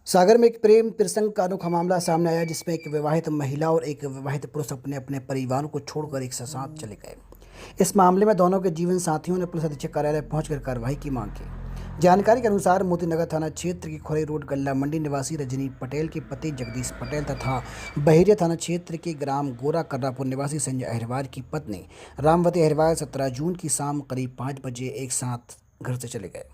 सागर में एक प्रेम प्रसंग का अनोखा मामला सामने आया जिसमें एक विवाहित महिला और एक विवाहित पुरुष अपने अपने परिवारों को छोड़कर एक साथ चले गए। इस मामले में दोनों के जीवन साथियों ने पुलिस अधीक्षक कार्यालय पहुंचकर कार्रवाई की मांग की। जानकारी के अनुसार मोतीनगर थाना क्षेत्र की खोरई रोड गल्ला मंडी निवासी रजनी पटेल के पति जगदीश पटेल तथा बहेरिया थाना क्षेत्र के ग्राम गोरा कर्रापुर निवासी संजय अहिरवार की पत्नी रामवती अहिरवार 17 जून की शाम करीब 5 बजे एक साथ घर से चले गए।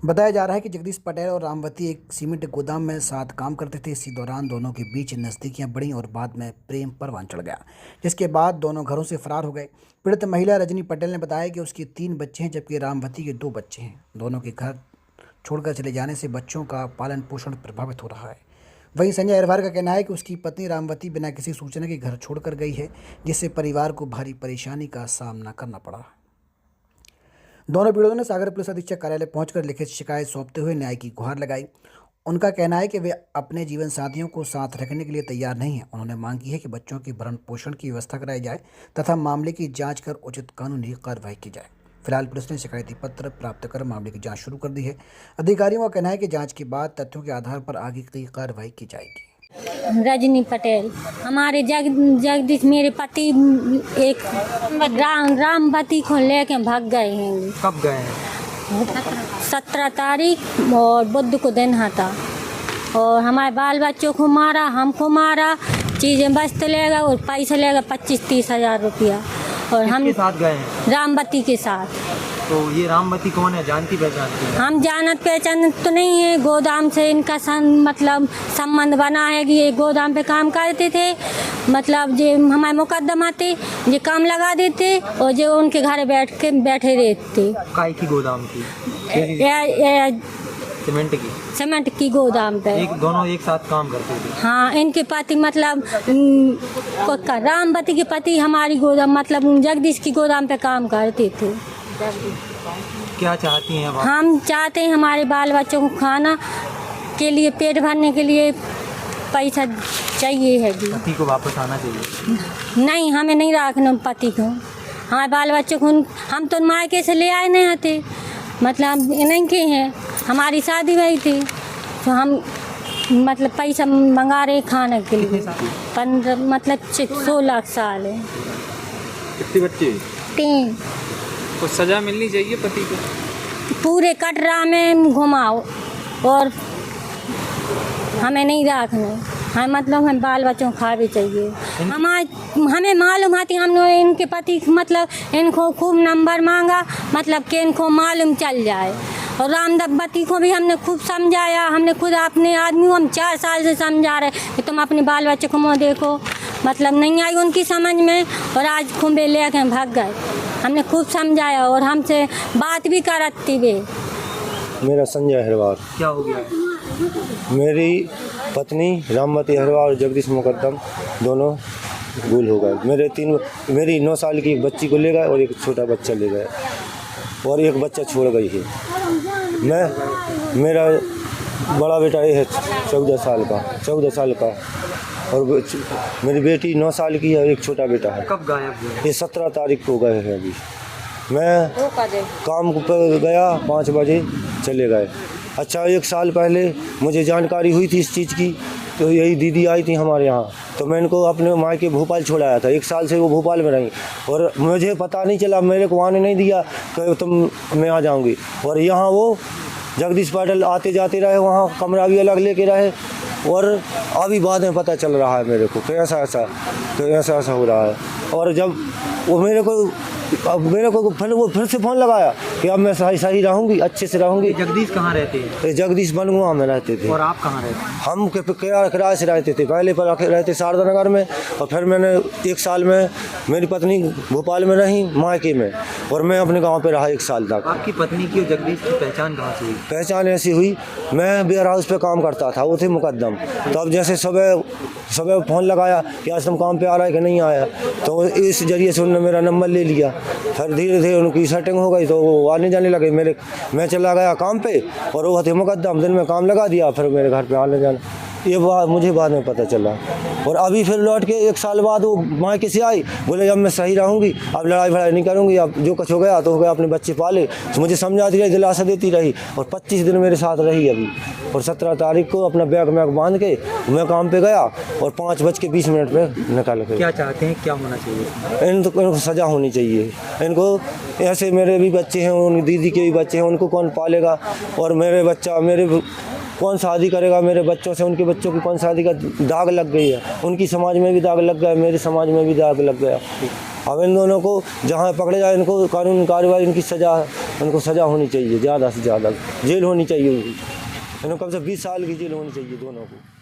बताया जा रहा है कि जगदीश पटेल और रामवती एक सीमेंट गोदाम में साथ काम करते थे। इसी दौरान दोनों के बीच नज़दीकियां बढ़ीं और बाद में प्रेम परवान चढ़ गया, जिसके बाद दोनों घरों से फरार हो गए। पीड़ित महिला रजनी पटेल ने बताया कि उसके 3 बच्चे हैं जबकि रामवती के 2 बच्चे हैं। दोनों के घर छोड़कर चले जाने से बच्चों का पालन पोषण प्रभावित हो रहा है। वहीं संजय अहिरवार का कहना है कि उसकी पत्नी रामवती बिना किसी सूचना के घर छोड़कर गई है, जिससे परिवार को भारी परेशानी का सामना करना पड़ा। दोनों पीड़ितों ने सागर पुलिस अधीक्षक कार्यालय पहुंचकर लिखित शिकायत सौंपते हुए न्याय की गुहार लगाई। उनका कहना है कि वे अपने जीवन साथियों को साथ रखने के लिए तैयार नहीं हैं। उन्होंने मांग की है कि बच्चों के भरण पोषण की व्यवस्था कराई जाए तथा मामले की जांच कर उचित कानूनी कार्रवाई की जाए। फिलहाल पुलिस ने शिकायती पत्र प्राप्त कर मामले की जांच शुरू कर दी है। अधिकारियों का कहना है कि जांच के बाद तथ्यों के आधार पर आगे की कार्रवाई की जाएगी। रजनी पटेल हमारे जगदीश मेरे पति एक रामवती को लेके भाग गए हैं। कब गए हैं? 17 तारीख और बुध को दिन था और हमारे बाल बच्चों को मारा, हमको मारा, चीज़ें बस्ते लेगा और पैसा लेगा 25-30 हज़ार रुपया। और हम साथ गए हैं रामवती के साथ। तो ये रामवती कौन है? जानती पहचानती है? हम जानत पहचान तो नहीं है, गोदाम से इनका मतलब संबंध बना है कि ये गोदाम पे काम करते थे। मतलब जो हमारे मुकदमा थे ये काम लगा देते और जो उनके घर बैठे रहते। काय की गोदाम की? सीमेंट की गोदाम पे दोनों एक साथ काम करते थे। हाँ, इनके पति मतलब रामवती के पति हमारी गोदाम मतलब जगदीश की गोदाम पे काम करते थे। क्या चाहती हैं आप? हम चाहते हैं हमारे बाल बच्चों को खाना के लिए, पेट भरने के लिए पैसा चाहिए है जी। पति को वापस आना चाहिए? नहीं, हमें नहीं रखना पति को। हमारे बाल बच्चों को हम तो मायके से ले आए नहीं आते, मतलब नहीं के हैं। हमारी शादी हुई थी तो हम मतलब पैसा मंगा रहे खाने के लिए। 15 मतलब 16 साल है। कितने बच्चे? 3। तो सजा मिलनी चाहिए पति को? पूरे कटरा में घुमाओ और हमें नहीं रखना। हमें मतलब हम बाल बच्चों को खा भी चाहिए। हमें मालूम आती, हमने इनके पति मतलब इनको खूब नंबर मांगा, मतलब कि इनको मालूम चल जाए। और रामवती को भी हमने खूब समझाया, हमने खुद अपने आदमी को हम 4 साल से समझा रहे कि तुम अपने बाल बच्चे को मुँह देखो, मतलब नहीं आई उनकी समझ में और आज खुम्बे ले के भाग गए। हमने खूब समझाया और हमसे बात भी करती वे। मेरा संजय अहिरवार। क्या हो गया है? मेरी पत्नी रामवती अहिरवार और जगदीश मुकद्दम दोनों गुल हो गए। मेरी 9 साल की बच्ची को ले गए और एक छोटा बच्चा ले गए और एक बच्चा छोड़ गई है। मेरा बड़ा बेटा ये है 14 साल का और मेरी बेटी 9 साल की है और एक छोटा बेटा है। कब गायब हुए? ये 17 तारीख को गए हैं। अभी मैं काम पर गया, 5 बजे चले गए। अच्छा, 1 साल पहले मुझे जानकारी हुई थी इस चीज़ की, तो यही दीदी आई थी हमारे यहाँ, तो मैं इनको अपने मायके भोपाल छोड़ाया था। 1 साल से वो भोपाल में रही और मुझे पता नहीं चला, मेरे को आने नहीं दिया कि तुम मैं आ जाऊँगी। और यहाँ वो जगदीश पटेल आते जाते रहे, वहाँ कमरा भी अलग लेके रहे और अभी बाद में पता चल रहा है मेरे को कि ऐसा हो रहा है। और जब वो मेरे को फिर से फ़ोन लगाया कि अब मैं सही रहूँगी, अच्छे से रहूँगी। जगदीश कहाँ रहते हैं? जगदीश बनगुआ में रहते थे। और आप कहाँ रहते हैं? हम किराए से रहते थे, पहले पर रहते शारदा नगर में, और फिर मैंने 1 साल में मेरी पत्नी भोपाल में रही मायके में और मैं अपने गांव पे रहा 1 साल तक। आपकी पत्नी की और जगदीश की पहचान कहाँ से हुई? पहचान ऐसी हुई, मैं वेयर हाउस पे काम करता था, वो थे मुकद्दम। तब जैसे सुबह फ़ोन लगाया कि आज तुम काम पे आ रहा है कि नहीं आया, तो इस जरिए से उन्होंने मेरा नंबर ले लिया। फिर धीरे धीरे उनकी सेटिंग हो गई तो वो आने जाने लगे। मैं चला गया काम पे और वो थे मुकद्दम, दिन में काम लगा दिया, फिर मेरे घर पे आने जाना ये बात मुझे बाद में पता चला। और अभी फिर लौट के 1 साल बाद वो मायके से आई, बोले अब मैं सही रहूँगी, अब लड़ाई भड़ाई नहीं करूँगी, अब जो कुछ हो गया तो हो गया, अपने बच्चे पाले। तो मुझे समझाती रही, दिलासा देती रही और 25 दिन मेरे साथ रही अभी। और 17 तारीख को अपना बैग मैग बांध के मैं काम पे गया और 5:20 पे निकाल के। क्या चाहते हैं, क्या होना चाहिए? इनको सज़ा होनी चाहिए। इनको ऐसे मेरे भी बच्चे हैं, उन दीदी के भी बच्चे हैं, उनको कौन पालेगा? और मेरे कौन शादी करेगा मेरे बच्चों से? उनके बच्चों की कौन शादी का दाग लग गई है, उनकी समाज में भी दाग लग गया, मेरे समाज में भी दाग लग गया। अब इन दोनों को जहाँ पकड़े जाए, इनको कानून कार्रवाई, इनकी उनको सज़ा होनी चाहिए, ज़्यादा से ज़्यादा जेल होनी चाहिए उनकी। इनको कम से 20 साल की जेल होनी चाहिए दोनों को।